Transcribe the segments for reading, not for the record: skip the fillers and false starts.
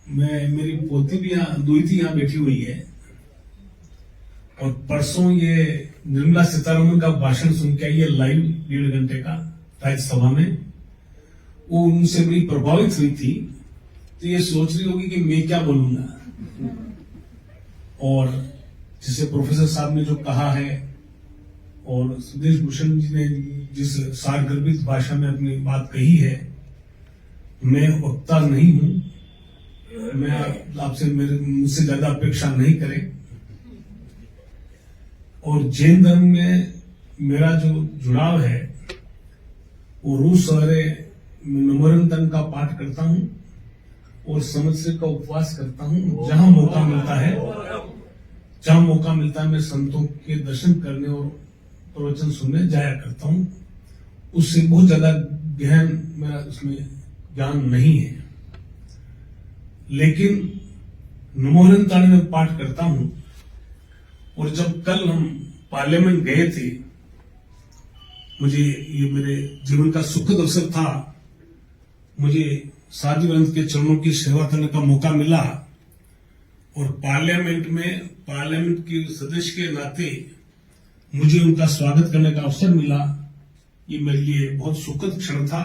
मेरी पोती भी यहाँ दुईती यहाँ बैठी हुई है और परसों ये निर्मला सीतारमण का भाषण सुन के आई है लाइव 1.5 घंटे का राज्यसभा में। वो उनसे बड़ी प्रभावित हुई थी, तो ये सोच रही होगी कि मैं क्या बोलूंगा। और जैसे प्रोफेसर साहब ने जो कहा है और सुदेश भूषण जी ने जिस सारगर्भित भाषा में अपनी बात कही है, मैं वक्ता नहीं हूं, मैं आपसे मुझसे ज्यादा अपेक्षा नहीं करें। और जैन धर्म में मेरा जो जुड़ाव है वो रोज सवेरे नमोरंतन का पाठ करता हूं और संवत्सर का उपवास करता हूं। जहां मौका मिलता है मैं संतों के दर्शन करने और प्रवचन सुनने जाया करता हूं। उससे बहुत ज्यादा गहन मेरा उसमें ज्ञान नहीं है, लेकिन नमोरंतन में पाठ करता हूं। और जब कल हम पार्लियामेंट गए थे, मुझे ये मेरे जीवन का सुखद अवसर था। मुझे साधु ग्रंथ के चरणों की सेवा करने का मौका मिला और पार्लियामेंट के सदस्य के नाते मुझे उनका स्वागत करने का अवसर मिला। ये मेरे लिए बहुत सुखद क्षण था।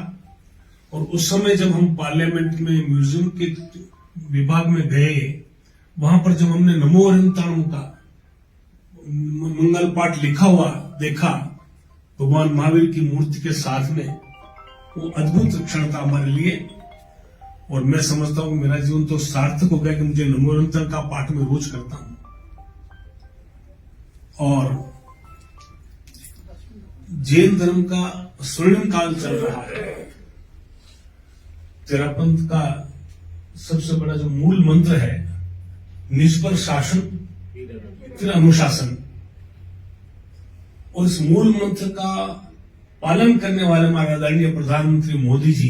और उस समय जब हम पार्लियामेंट में म्यूजियम के विभाग में गए, वहां पर जब हमने नमोरंतन का मंगल पाठ लिखा हुआ देखा भगवान महावीर की मूर्ति के साथ में, वो अद्भुत क्षण था हमारे लिए। और मैं समझता हूं मेरा जीवन तो सार्थक हो गया कि मुझे नमोरंतन का पाठ में रोज करता हूं। और जैन धर्म का स्वर्णिम काल चल रहा है। तेरापंथ का सबसे बड़ा जो मूल मंत्र है, निष्पर शासन फिर अनुशासन। और इस मूल मंत्र का पालन करने वाले हमारे आदरणीय प्रधानमंत्री मोदी जी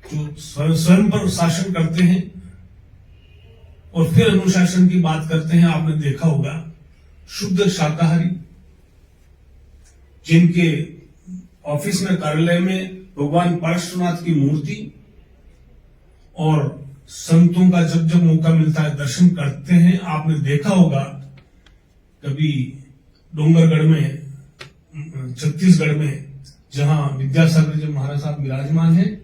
जो स्वयं पर शासन करते हैं और फिर अनुशासन की बात करते हैं। आपने देखा होगा शुद्ध शाकाहारी, जिनके ऑफिस में कार्यालय में भगवान पार्श्वनाथ की मूर्ति, और संतों का जब जब मौका मिलता है दर्शन करते हैं। आपने देखा होगा कभी डोंगरगढ़ में, छत्तीसगढ़ में, जहां विद्यासागर जी महाराज साहब विराजमान हैं,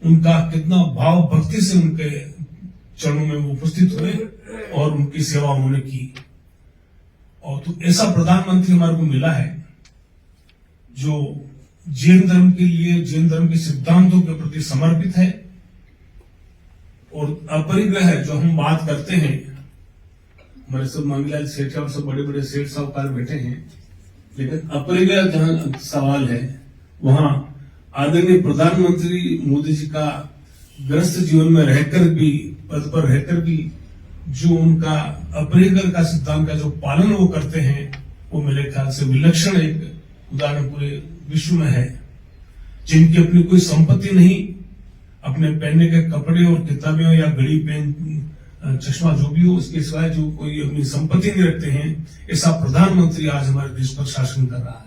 उनका कितना भाव भक्ति से उनके चरणों में वो उपस्थित हुए और उनकी सेवा उन्होंने की। और तो ऐसा प्रधानमंत्री हमारे को मिला है जो जैन धर्म के लिए, जैन धर्म के सिद्धांतों के प्रति समर्पित है। और अपरिग्रह जो हम बात करते हैं, हमारे सब मांगीलाल सेठ और सब बड़े बड़े सेठ साहूकार बैठे हैं, लेकिन अपरिग्रह जहां सवाल है, वहां आदरणीय प्रधानमंत्री मोदी जी का ग्रस्त जीवन में रहकर भी, पद पर रहकर भी, जो उनका अपरिग्रह का सिद्धांत का जो पालन वो करते हैं, वो मेरे ख्याल से विलक्षण एक उदाहरण पूरे विश्व में है। जिनकी अपनी कोई संपत्ति नहीं, अपने पहनने के कपड़े और किताबें या घड़ी, पेन, चश्मा जो भी हो, इसके सिवाय जो कोई अपनी संपत्ति नहीं रखते हैं, ऐसा प्रधानमंत्री आज हमारे देश पर शासन कर रहा है।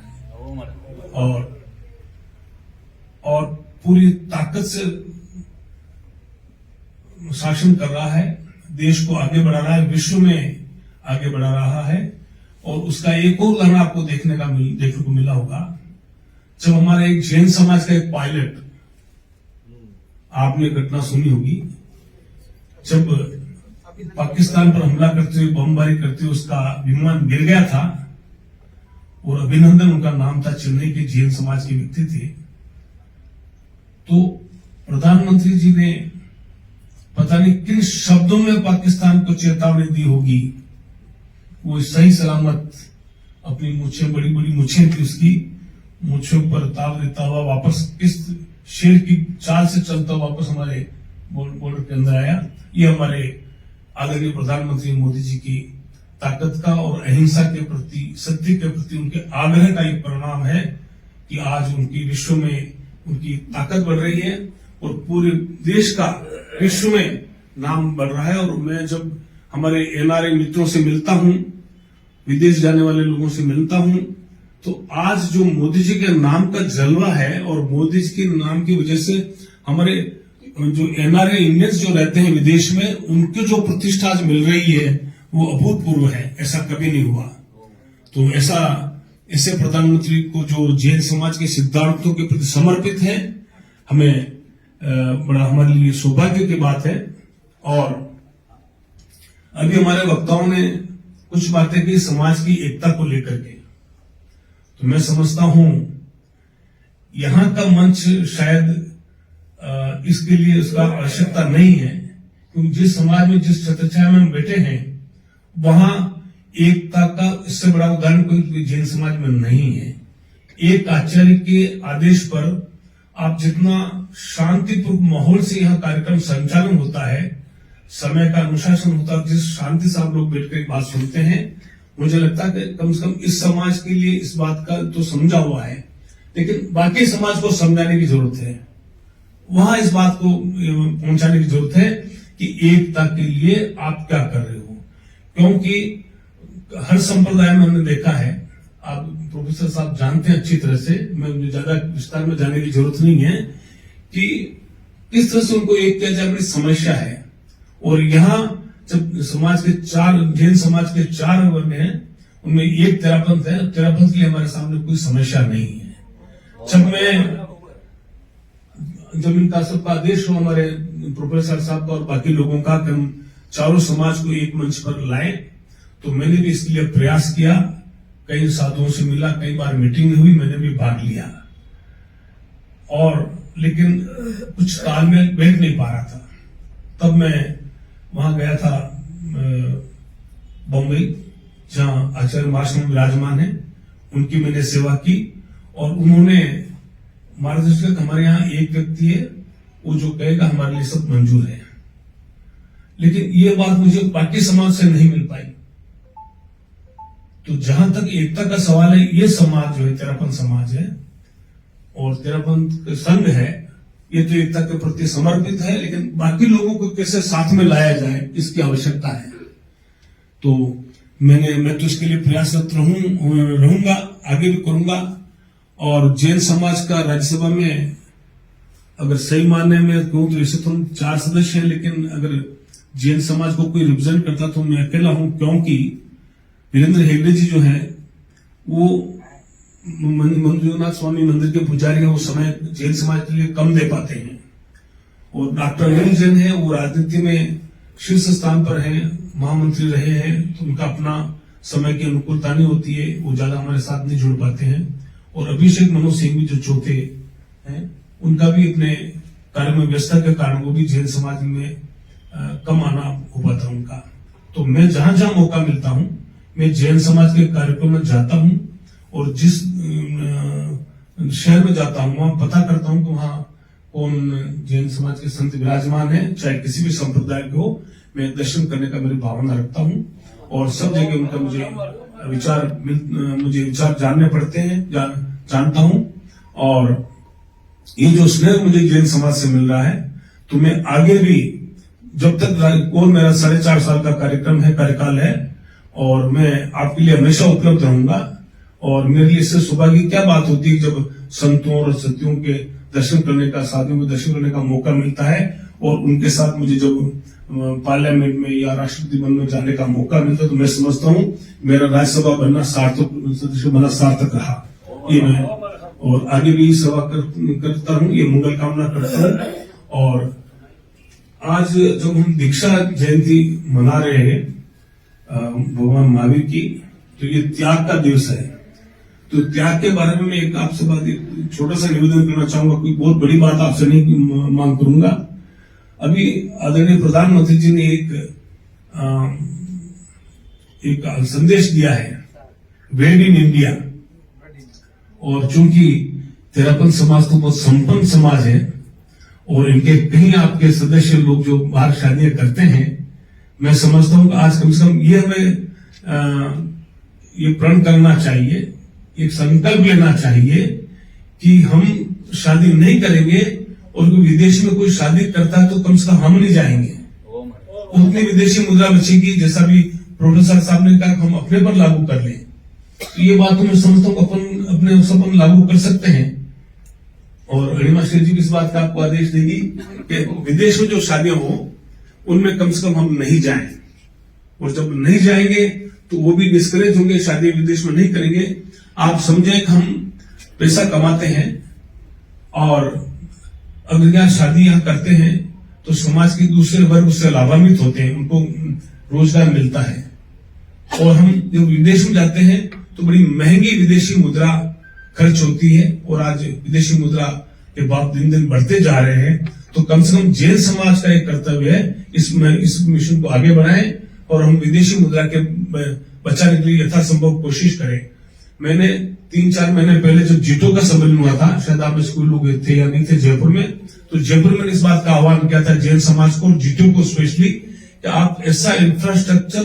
और पूरी ताकत से शासन कर रहा है, देश को आगे बढ़ा रहा है, विश्व में आगे बढ़ा रहा है। और उसका एक और उदाहरण आपको देखने को मिला होगा, जब हमारे एक जैन समाज का एक पायलट, आपने घटना सुनी होगी, जब पाकिस्तान पर हमला करते हुए, बमबारी करते हुए उसका विमान गिर गया था, और अभिनंदन उनका नाम था, चेन्नई के जैन समाज के व्यक्ति थे। तो प्रधानमंत्री जी ने पता नहीं किन शब्दों में पाकिस्तान को चेतावनी दी होगी, वो सही सलामत अपनी मूछें, बड़ी बड़ी मूछें थी उसकी, मूछों पर ताव देता हुआ वापस इस शेर की चाल से चलता हुआ वापस हमारे बॉर्डर के अंदर आया। ये हमारे आदरणीय प्रधानमंत्री मोदी जी की ताकत का और अहिंसा के प्रति, सत्य के प्रति उनके आग्रह का एक परिणाम है कि आज उनकी विश्व में उनकी ताकत बढ़ रही है और पूरे देश का विश्व में नाम बढ़ रहा है। और मैं जब हमारे एनआरआई मित्रों से मिलता हूं, विदेश जाने वाले लोगों से मिलता हूं, तो आज जो मोदी जी के नाम का जलवा है और मोदी जी के नाम की वजह से हमारे जो एनआरए इंडियंस जो रहते हैं विदेश में, उनकी जो प्रतिष्ठा आज मिल रही है वो अभूतपूर्व है, ऐसा कभी नहीं हुआ। तो ऐसे प्रधानमंत्री को जो जैन समाज के सिद्धांतों के प्रति समर्पित है, हमें बड़ा हमारे लिए सौभाग्य की बात है। और अभी हमारे वक्ताओं ने कुछ बातें की समाज की एकता को लेकर के, तो मैं समझता हूं यहां का मंच शायद इसके लिए उसका आवश्यकता नहीं है, क्योंकि जिस समाज में जिस छत्रछाया में हम बैठे हैं वहां एकता का इससे बड़ा उदाहरण कोई जैन समाज में नहीं है। एक आचार्य के आदेश पर आप जितना शांतिपूर्ण माहौल से यहां कार्यक्रम संचालन होता है, समय का अनुशासन होता है, जिस शांति से आप लोग बैठकर बात सुनते हैं, मुझे लगता है कि कम से कम इस समाज के लिए इस बात का तो समझा हुआ है, लेकिन बाकी समाज को समझाने की जरूरत है, वहां इस बात को पहुंचाने की जरूरत है कि एकता के लिए आप क्या कर रहे हो। क्योंकि हर संप्रदाय में हमने देखा है, आप प्रोफेसर साहब जानते हैं अच्छी तरह से, मैं ज्यादा विस्तार में जाने की जरूरत नहीं है, कि किस तरह से उनको एक किया जाए, बड़ी समस्या है। और यहाँ जब समाज के जैन समाज के 4 वर्ग हैं, उनमें एक तेरापंथ है, तेरापंथ के लिए हमारे सामने कोई समस्या नहीं है। जब इनका सबका आदेश हो हमारे प्रोफेसर साहब का और बाकी लोगों का कि हम चारों समाज को एक मंच पर लाएं, तो मैंने भी इसके लिए प्रयास किया, कई साधुओं से मिला, कई बार मीटिंग हुई, मैंने भी भाग लिया, और लेकिन कुछ तालमेल बैठ नहीं पा रहा था। तब मैं वहां गया था बम्बई, जहां आचार्य महाश्रम विराजमान है, उनकी मैंने सेवा की, और उन्होंने मार्गदर्शक हमारे यहाँ एक व्यक्ति है, वो जो कहेगा हमारे लिए सब मंजूर है। लेकिन ये बात मुझे बाकी समाज से नहीं मिल पाई। तो जहां तक एकता का सवाल है, ये समाज जो है तेरापंथ समाज है और तेरापंथ संघ है, ये तो एकता के प्रति समर्पित है, लेकिन बाकी लोगों को कैसे साथ में लाया जाए, इसकी आवश्यकता है। तो मैं तो इसके लिए प्रयासरत रहूंगा, आगे भी करूंगा। और जैन समाज का राज्यसभा में अगर सही मानने में कहूं तो वैसे तो हम 4 सदस्य हैं, लेकिन अगर जैन समाज को कोई रिप्रेजेंट करता तो मैं अकेला हूं, क्योंकि वीरेंद्र हेगड़े जी जो है वो मंजुनाथ स्वामी मंदिर के पुजारी हैं, वो समय जैन समाज के लिए कम दे पाते हैं। और डॉक्टर अनिल जैन है, वो राजनीति में शीर्ष स्थान पर हैं, महामंत्री रहे हैं, तो उनका अपना समय की अनुकूलता नहीं होती है, वो ज्यादा हमारे साथ नहीं जुड़ पाते हैं। और अभिषेक मनु सिंह भी जो चौथे हैं, उनका भी अपने कार्य में व्यस्तता के कारण वो भी जैन समाज में कम आना हो पाता उनका। तो मैं जहां जहां मौका मिलता हूं, मैं जैन समाज के कार्यक्रम में जाता हूं, और जिस शहर में जाता हूं वहां पता करता हूं कि वहां कौन जैन समाज के संत विराजमान है, चाहे किसी भी संप्रदाय के हो, मैं दर्शन करने का मेरी भावना रखता हूं। और सब जगह उनका मुझे विचार जानने पड़ते हैं, जानता हूं। और ये जो स्नेह मुझे जैन समाज से मिल रहा है, तो मैं आगे भी जब तक मेरा 4.5 साल का कार्यकाल है, और मैं आपके लिए हमेशा उपलब्ध रहूंगा। और मेरे लिए इससे सौभाग्य की क्या बात होती है जब संतों और सतियों के दर्शन करने का, साधुओं के दर्शन करने का मौका मिलता है, और उनके साथ मुझे जब पार्लियामेंट में या राष्ट्रपति भवन में जाने का मौका मिलता है, तो मैं समझता हूं मेरा राज्यसभा बनना सार्थक रहा। ये मैं और आगे भी सेवा करता हूं, ये मंगल कामना करता हूं। और आज जब हम दीक्षा जयंती मना रहे हैं भगवान महावीर की, तो ये त्याग का दिवस है। तो त्याग के बारे में मैं एक आपसे बात, एक छोटा सा निवेदन करना चाहूंगा, कोई बहुत बड़ी बात आपसे नहीं मांग करूंगा। अभी आदरणीय प्रधानमंत्री जी ने एक संदेश दिया है, वेड इन इंडिया। और चूंकि तेरापंथ समाज तो बहुत संपन्न समाज है, और इनके कहीं आपके सदस्य लोग जो बाहर शादियां करते हैं, मैं समझता हूं कि आज कम से कम ये हमें ये प्रण करना चाहिए, एक संकल्प लेना चाहिए कि हम शादी नहीं करेंगे, और कोई विदेश में कोई शादी करता है तो कम से कम हम नहीं जाएंगे। उतनी विदेशी मुद्रा बचेगी, जैसा भी प्रोफेसर साहब ने कहा, हम अपने पर लागू कर लें। तो ये बात मैं समझता हूँ अपन अपने अपन लागू कर सकते हैं। और अणिमा शेर जी भी इस बात का आपको आदेश देगी कि विदेश में जो शादियां हो उनमें कम से कम हम नहीं जाएं, और जब नहीं जाएंगे तो वो भी डिस्करेज होंगे, शादी विदेश में नहीं करेंगे। आप समझें कि हम पैसा कमाते हैं और अगर यहाँ शादी यहाँ करते हैं तो समाज के दूसरे वर्ग उससे लाभान्वित होते हैं, उनको रोजगार मिलता है। और हम जब विदेश में जाते हैं तो बड़ी महंगी विदेशी मुद्रा खर्च होती है, और आज विदेशी मुद्रा के भाव दिन दिन बढ़ते जा रहे हैं। तो कम से कम जैन समाज का एक कर्तव्य है इस मिशन को आगे बढ़ाएं और हम विदेशी मुद्रा के बचाने के लिए यथासंभव कोशिश करें। मैंने 3-4 महीने पहले जब जीटो का सम्मेलन हुआ था, शायद आप स्कूल लोग थे या नहीं थे जयपुर में, तो जयपुर में इस बात का आह्वान किया था जैन समाज को, जीटो को स्पेशली, कि आप ऐसा इंफ्रास्ट्रक्चर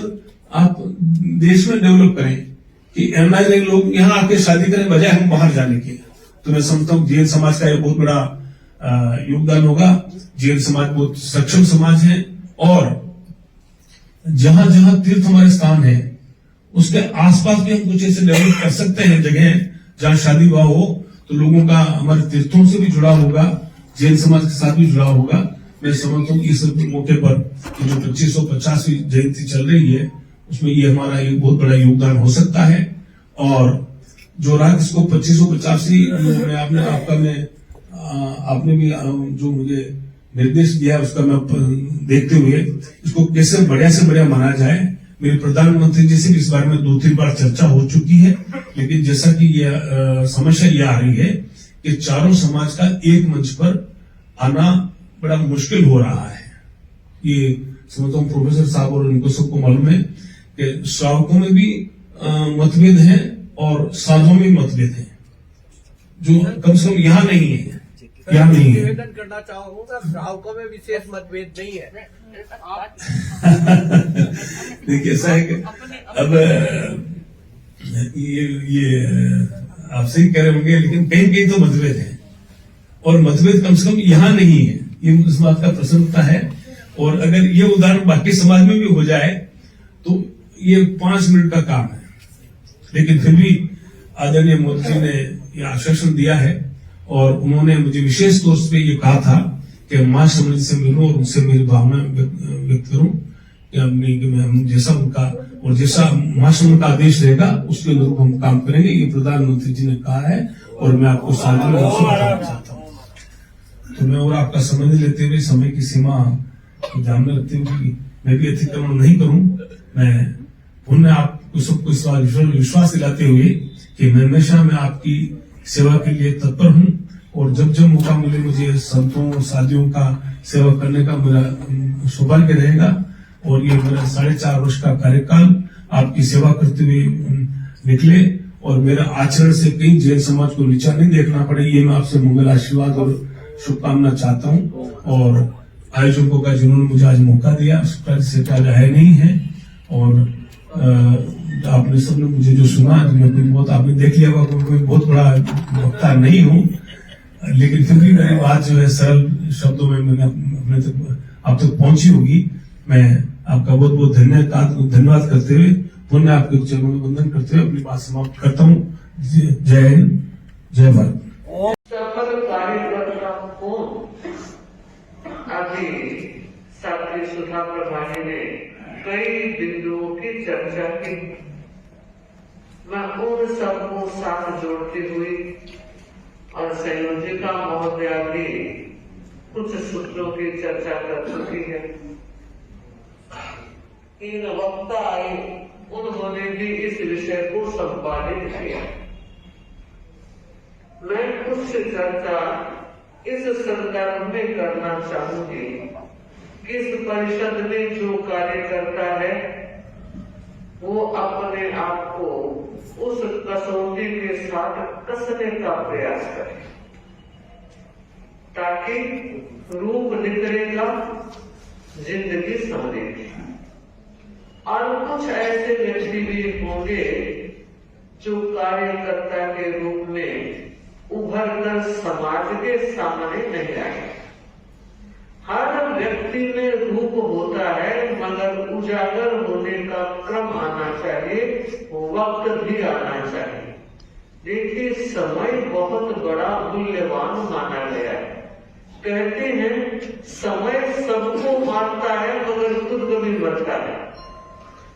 आप देश में डेवलप करें कि एनआरआई लोग यहाँ आके शादी करें बजाय हम बाहर जाने के। तो मैं समझता हूँ जैन समाज का ये बहुत बड़ा योगदान होगा। जैन समाज बहुत सक्षम समाज है, और जहां जहां तीर्थ हमारे स्थान है उसके आसपास भी हम कुछ ऐसे डेवलप कर सकते हैं जगह जहां शादी विवाह हो, तो लोगों का हमारे तीर्थों से भी जुड़ा होगा, जैन समाज के साथ भी जुड़ा होगा। मैं समझता हूँ इस मौके पर जो 2550वीं जयंती चल रही है उसमें ये हमारा एक बहुत बड़ा योगदान हो सकता है। और जो रात इसको 2550वीं आपने भी जो मुझे निर्देश दिया उसका मैं देखते हुए इसको कैसे बढ़िया से बढ़िया माना जाए, मेरे प्रधानमंत्री जी से भी इस बारे में 2-3 बार चर्चा हो चुकी है। लेकिन जैसा कि ये समस्या ये आ रही है कि चारों समाज का एक मंच पर आना बड़ा मुश्किल हो रहा है। ये समझता हूँ प्रोफेसर साहब और इनको सबको मालूम है कि श्रावकों में भी मतभेद हैं और साधुओं में भी मतभेद हैं, जो कम से कम यहाँ नहीं है। यहाँ नहीं है। निवेदन करना चाहूंगा, श्रावकों में विशेष मतभेद नहीं है। देखिए ऐसा है कि अब ये आप सही कह रहे होंगे, लेकिन कहीं कहीं तो मतभेद है, और मतभेद कम से कम यहाँ नहीं है, ये इस बात का प्रसन्नता है। और अगर ये उदाहरण बाकी समाज में भी हो जाए तो ये 5 मिनट का काम है। लेकिन फिर भी आदरणीय मोदी जी ने ये आश्वासन दिया है, और उन्होंने मुझे विशेष तौर पे ये कहा था कि मां शमनी से मिलूं और उनसे मेरी भावना व्यक्त करूं कि हम जैसा उनका और जैसा मां शमनी का आदेश रहेगा उसके अनुरूप हम काम करेंगे। ये प्रधानमंत्री जी ने कहा है, और मैं आपको साझा बताना चाहता हूँ। तो मैं और आपका समय नहीं लेते हुए, समय की सीमा ध्यान में रखते हुए मैं भी अतिक्रमण नहीं करूं। मैं पुनः आपको सबको इस बार विश्वास दिलाते हुए कि मैं हमेशा मैं आपकी सेवा के लिए तत्पर हूं, और जब जब मौका मिले मुझे संतों और साधियों का सेवा करने का मेरा सौभाग्य रहेगा। और ये मेरा 4.5 वर्ष का कार्यकाल आपकी सेवा करते हुए निकले, और मेरा आचरण से कहीं जैन समाज को नीचा नहीं देखना पड़े, ये मैं आपसे मंगल आशीर्वाद और शुभकामना चाहता हूँ। और आयोजकों का जिन्होंने मुझे आज मौका दिया से है नहीं है, और आपने सबने मुझे जो सुना, मैं बहुत आपने देख लिया होगा, कोई बहुत बड़ा वक्ता नहीं हूँ, लेकिन फिर भी मेरी बात जो है सरल शब्दों में मैंने अपने तक आप तक पहुंची होगी। मैं आपका बहुत बहुत धन्यवाद करते हुए पुनः आपके चरणों में वंदन करते हुए अपनी बात समाप्त करता हूँ। जय हिंद, जय भारत। सफल कार्यकर्ताओं को अभी साथी सुधा प्रभारी ने कई बिंदुओं की चर्चा की। मैं उन सबको साथ जोड़ती हुई और संयोजिका महोदया भी कुछ सूत्रों की चर्चा कर चुकी है। इन वक्ता आए, उन्होंने भी इस विषय को संपादित किया। मैं कुछ चर्चा इस संदर्भ में करना चाहूंगी कि इस परिषद में जो कार्य करता है वो अपने आप को उस कसौटी के साथ कसने का प्रयास करे, ताकि रूप निखरेगा, जिंदगी संवरेगी। और कुछ ऐसे व्यक्ति भी होंगे जो कार्यकर्ता के रूप में उभर कर समाज के सामने नहीं आए। हर व्यक्ति में रूप होता है, मगर उजागर होने का क्रम आना चाहिए, वक्त भी आना चाहिए। देखिए, समय बहुत बड़ा मूल्यवान माना गया है। कहते हैं समय सबको मारता है मगर खुद कभी मरता है।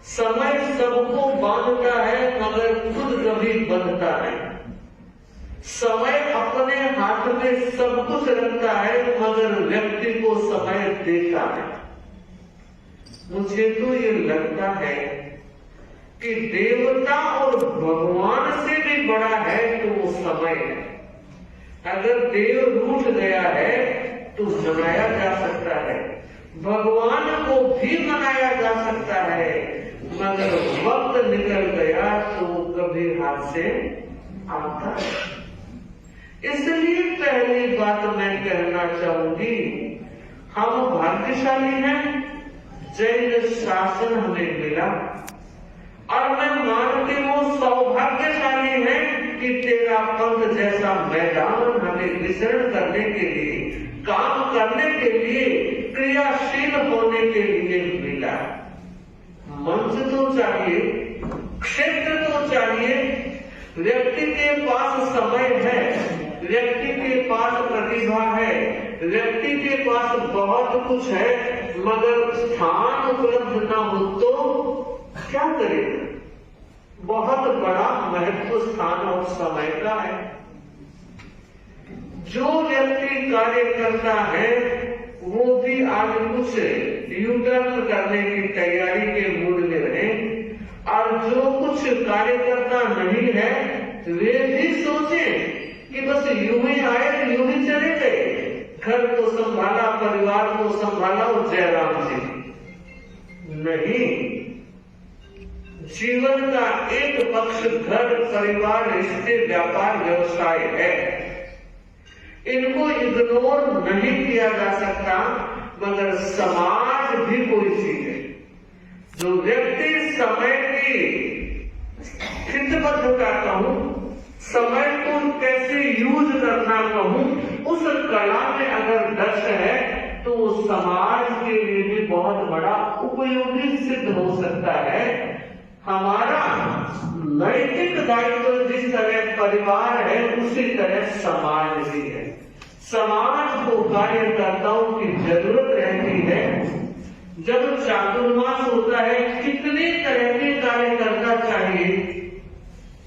समय सबको बांधता है मगर खुद कभी बंधता है। समय अपने हाथ में सब कुछ रखता है मगर व्यक्ति को समय देता है। मुझे तो ये लगता है कि देवता और भगवान से भी बड़ा है तो वो समय है। अगर देव रूठ गया है तो मनाया जा सकता है, भगवान को भी मनाया जा सकता है, मगर वक्त निकल गया तो कभी हाथ से आता है। इसलिए पहली बात मैं कहना चाहूंगी, हम भाग्यशाली हैं, जैन शासन हमें मिला, और मैं मानती हूँ सौभाग्यशाली है कि तेरा पंथ जैसा मैदान हमें विचरण करने के लिए, काम करने के लिए, क्रियाशील होने के लिए मिला। मंच तो चाहिए, क्षेत्र तो चाहिए। व्यक्ति के पास समय है, व्यक्ति के पास प्रतिभा है, व्यक्ति के पास बहुत कुछ है, मगर स्थान उपलब्ध न हो तो क्या करेगा? बहुत बड़ा महत्व स्थान और समय का है। जो व्यक्ति कार्य करता है वो भी आज कुछ यूटर्न करने की तैयारी के मूड में रहे, और जो कुछ कार्यकर्ता नहीं है वे भी सोचे कि बस यूं ही आए तो यूं ही चले गए, घर को संभाला, परिवार को संभाला और जयराम जी। नहीं, जीवन का एक पक्ष घर, परिवार, रिश्ते, व्यापार, व्यवसाय है। इनको इग्नोर नहीं किया जा सकता, मगर समाज भी कोई चीज है। जो व्यक्ति समय की स्थितिबद्धता कहूं, समय को कैसे यूज करना कहूं, उस कला में अगर दक्ष है तो समाज के लिए भी बहुत बड़ा उपयोगी सिद्ध हो सकता है। हमारा नैतिक दायित्व जिस तरह परिवार है उसी तरह समाज भी है। समाज को कार्यकर्ताओं की जरूरत रहती है। जब चातुर्मास होता है, कितने तरह के कार्यकर्ता चाहिए,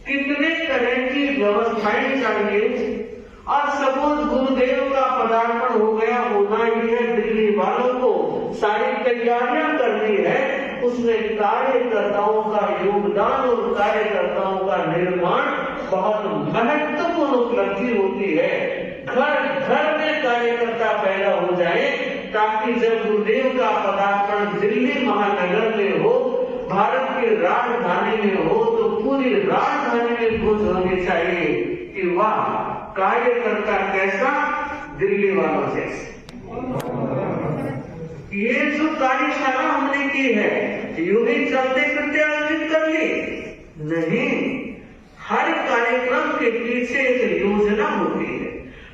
कितने तरह की व्यवस्थाएं चाहिए। और सपोज गुरुदेव का पदार्पण हो गया, होना ही है, दिल्ली वालों को सारी तैयारियां करनी है, उसमें कार्यकर्ताओं का योगदान और कार्यकर्ताओं का निर्माण बहुत महत्वपूर्ण उपलब्धि होती है। घर घर में कार्यकर्ता पैदा हो जाए, ताकि जब गुरुदेव का पदार्पण दिल्ली महानगर में हो, भारत की राजधानी में हो, तो पूरी राजधानी में गूंज होनी चाहिए कि वाह, कार्यकर्ता कैसा, दिल्ली वालों जैसे। ये जो कार्यशाला हमने की है, यूं ही चलते फिरते आयोजित कर ली नहीं। हर कार्यक्रम के पीछे एक योजना होती है,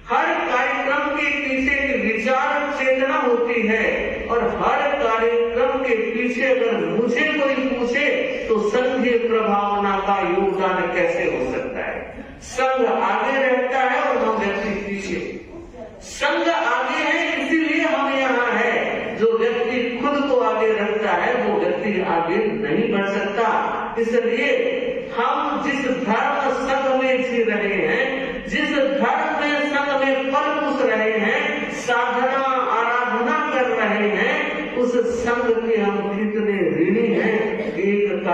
हर कार्यक्रम के पीछे एक विचार चेतना होती है, और हर कार्यक्रम के पीछे अगर मुझे कोई पूछे तो संघीय प्रभावना का योगदान कैसे हो सकता है। संघ आगे रहता है और हम व्यक्ति पीछे। संघ आगे है इसीलिए हम यहाँ है। जो व्यक्ति खुद को आगे रखता है वो व्यक्ति आगे नहीं बढ़ सकता। इसलिए हम जिस धर्म संघ में जी रहे हैं, जिस धर्म में संघ में पल पुस रहे हैं, साधना आराधना कर रहे हैं, उस संघ के हम कितने ऋणी हैं। एक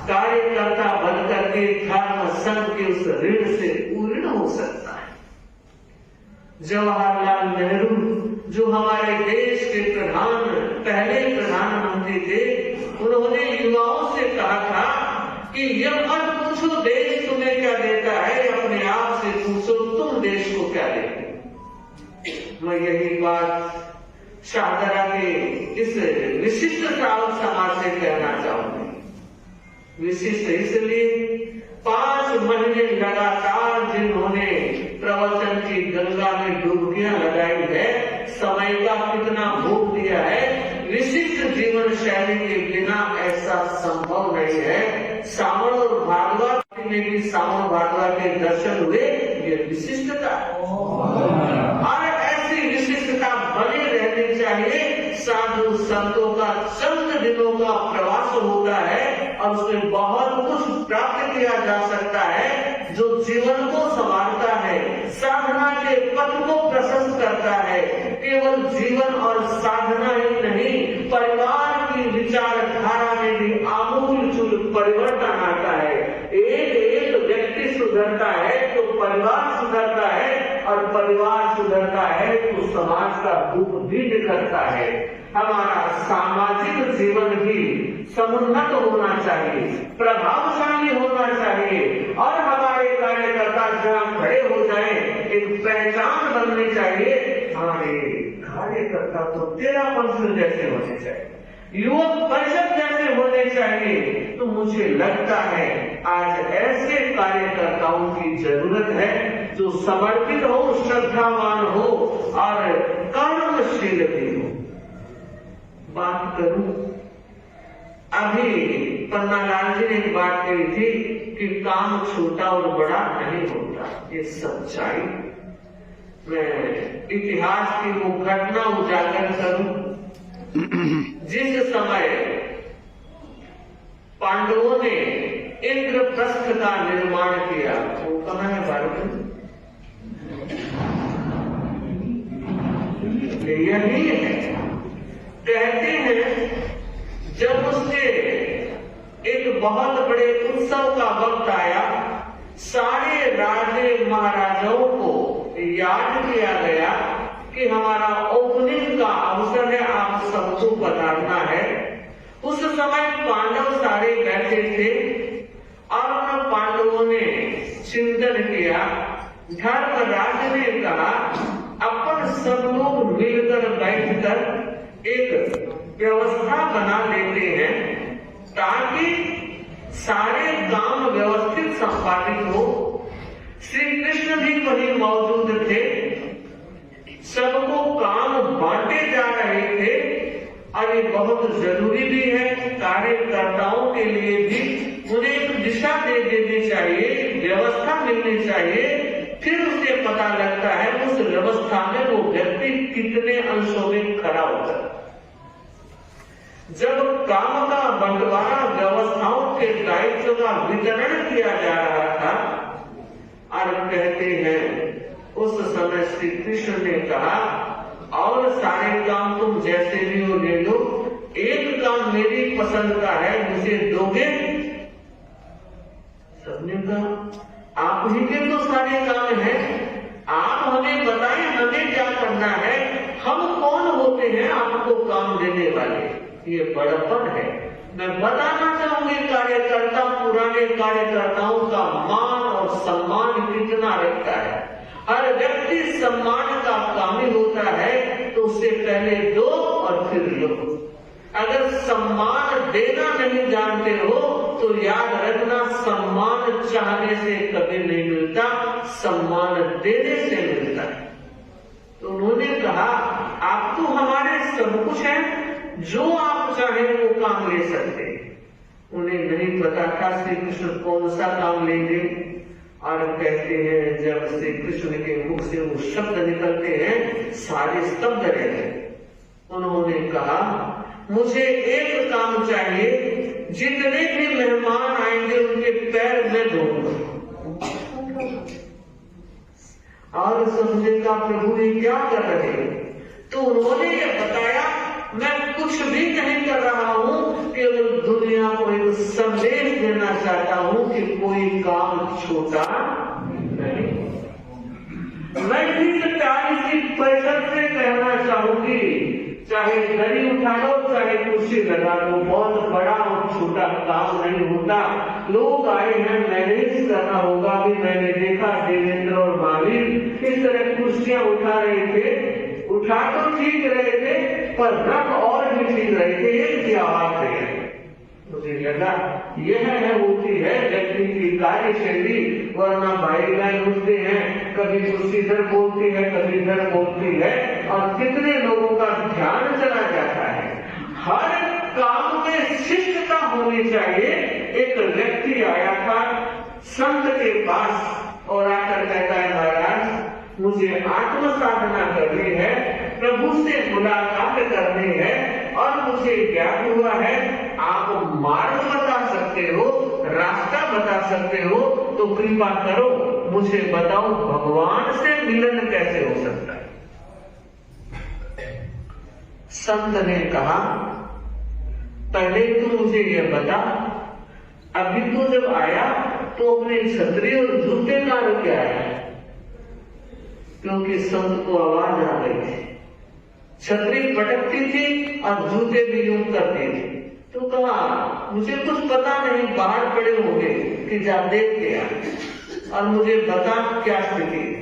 कार्यकर्ता बनकर के धर्म संघ के उस ऋण से पूर्ण हो सकता है। जवाहरलाल नेहरू जो हमारे देश के पहले प्रधानमंत्री थे, उन्होंने युवाओं से कहा था कि यह मत पूछो देश तुम्हें क्या देता है, अपने आप से पूछो तुम देश को क्या देते। मैं यही बात शाहदरा के इस विशिष्ट श्रावक समाज से कहना चाहूंगी। विशिष्ट इसलिए 5 महीने लगातार जिन्होंने प्रवचन की गंगा में डुबकियां लगाई है, समय का कितना भोग दिया है, विशिष्ट जीवन जीवन शैली के बिना ऐसा संभव नहीं है। सावन और भादवा में भी सावन भादवा के दर्शन हुए, ये विशिष्टता है और ऐसी विशिष्टता बनी रहनी चाहिए। साधु संतों का चंद दिनों का प्रवास होता है और उसमें बहुत कुछ प्राप्त किया जा सकता है जो जीवन को संवारता है, साधना के पथ को प्रशस्त करता है। केवल जीवन और साधना ही नहीं, परिवार की विचारधारा में भी आमूल परिवर्तन आता है। एक व्यक्ति सुधरता है तो परिवार सुधरता है और परिवार सुधरता है तो समाज का रूप भी निखरता है। हमारा सामाजिक जीवन भी समुन्नत होना चाहिए, प्रभावशाली होना चाहिए और हमारे कार्यकर्ता जहाँ खड़े हो जाएं, एक पहचान बननी चाहिए। हमारे कार्यकर्ता तो तेरा पंथ जैसे होने चाहिए, युवक परिषद जैसे होने चाहिए। तो मुझे लगता है आज ऐसे कार्यकर्ताओं की जरूरत है जो समर्पित हो, श्रद्धावान हो और कर्मशील भी हो। बात करूं, अभी पन्नालाल जी ने एक बात कही थी कि काम छोटा और बड़ा नहीं होता, ये सच्चाई। मैं इतिहास की वो घटना उजागर करूं जिस समय पांडवों ने इंद्रप्रस्थ का निर्माण किया। वो कहाँ है भारत में? यही है। कहते हैं जब उसके एक बहुत बड़े उत्सव का वक्त आया, सारे राजे महाराजाओं को याद किया गया कि हमारा ओपनिंग का अवसर है, आप सबको बताना है। उस समय पांडव सारे बैठे थे और उन पांडवों ने चिंतन किया। धर्मराज ने कहा अपन सब लोग मिलकर बैठकर एक व्यवस्था बना लेते हैं ताकि सारे काम व्यवस्थित संपादित हो। श्री कृष्ण भी वहीं मौजूद थे, सबको काम बांटे जा रहे थे और ये बहुत जरूरी भी है। कार्यकर्ताओं के लिए भी उन्हें एक दिशा दे देनी चाहिए, व्यवस्था मिलनी चाहिए। फिर उसे पता लगता है उस व्यवस्था में वो व्यक्ति कितने अंशों में खड़ा होता है। जब काम का बंटवारा, व्यवस्थाओं के दायित्व का वितरण किया जा रहा था और कहते हैं उस समय श्री कृष्ण ने कहा और सारे काम तुम जैसे भी हो ले लो, एक काम मेरी पसंद का है, मुझे दोगे? सबने कहा आप ही के तो सारे काम हैं, आप हमें बताएं हमें क्या करना है, हम कौन होते हैं आपको काम देने वाले? ये बड़प्पन है। मैं बताना चाहूंगी कार्यकर्ता, पुराने कार्यकर्ताओं का मान और सम्मान कितना रखता है। हर व्यक्ति सम्मान का कामी होता है तो उससे पहले दो और फिर लो। अगर सम्मान देना नहीं जानते हो तो याद रखना सम्मान चाहने से कभी नहीं मिलता, सम्मान देने से मिलता है। तो उन्होंने कहा आप तो हमारे सब कुछ हैं, जो आप चाहें वो काम ले सकते हैं। उन्हें नहीं पता था श्री कृष्ण कौन सा काम लेंगे और कहते हैं जब श्री कृष्ण के मुख से वो शब्द निकलते हैं सारे स्तब्ध रह गए। उन्होंने कहा मुझे एक काम चाहिए, जितने भी मेहमान आएंगे उनके पैर में धोऊंगा। और समझे का प्रभु ये क्या कर रहे हैं? तो उन्होंने ये बताया मैं कुछ भी नहीं कर रहा हूँ, केवल दुनिया को एक संदेश देना चाहता हूँ कि कोई काम छोटा नहीं। मैं ठीक 40% से कहना चाहूंगी, चाहे दरी उठा लो चाहे कुर्सी लगा लो, बहुत बड़ा और छोटा काम नहीं होता। लोग आए हैं, मैनेज करना होगा। भी मैंने देखा देवेंद्र और महावीर इस तरह कुर्सियां उठा रहे थे, उठा तो ठीक रहे थे पर रख और भी ठीक रहे थे, एक की आवाज है। मुझे लगा यह है होती है व्यक्ति की कार्यशैली, वरना भाई बहन उठते हैं, कभी कुर्सी इधर बोलती है कभी इधर बोलती है और कितने लोगों का ध्यान चला जाता है। हर होनी चाहिए। एक व्यक्ति आया था संत के पास और आकर कहता है, महाराज मुझे आत्म साधना करनी है, प्रभु से मुलाकात करनी है और मुझे ज्ञान हुआ है आप मार्ग बता सकते हो, रास्ता बता सकते हो, तो कृपा करो मुझे बताओ भगवान से मिलन कैसे हो सकता है। संत ने कहा, पहले तू मुझे यह बता, अभी तू जब आया तो अपने छतरी और जूते का लेके आया, क्योंकि संत को आवाज आ गई थी, छतरी पटकती थी और जूते भी यूं करती थी। तो कहा मुझे कुछ पता नहीं, बाहर पड़े होंगे कि जा देख के आ और मुझे बता क्या स्थिति है।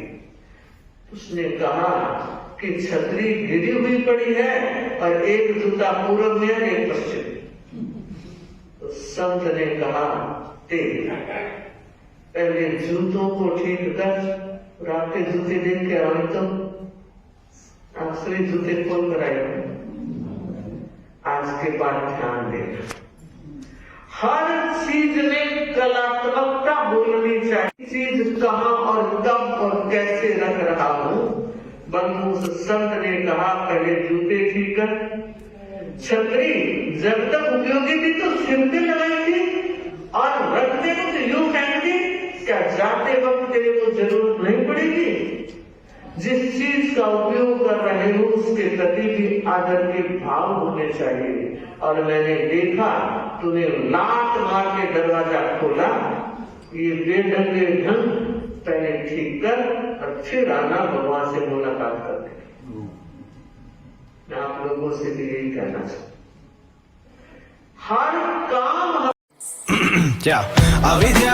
उसने कहा कि छतरी गिरी हुई पड़ी है और एक जूता पूरब में है, एक पश्चिम। तो संत ने कहा, देख पहले जूतों को ठीक कर और आपके जूते देख के आए तो आखिरी जूते खोल कर आए। आज के बाद ध्यान देना, हर चीज में कलात्मकता बोलनी चाहिए। चीज कहाँ और कब और कैसे रख रहा हूं। बंधु संत ने कहा, पहले जूते ठीक कर। छतरी जब तक उपयोगी थी तो सिर पे लगाई थी और रखते वक्त यूं फेंक दी, क्या जाते वक्त तेरे को जरूरत नहीं पड़ेगी। जिस चीज का उपयोग कर रहे हो उसके प्रति भी आदर के भाव होने चाहिए। और मैंने देखा तूने लात मार के दरवाजा खोला, ये बेढंगे ढंग पहले ठीक कर और फिर आना भगवान से मुलाकात करके। मैं आप लोगों से भी यही कहना चाहता हूं, हर काम क्या अविद्या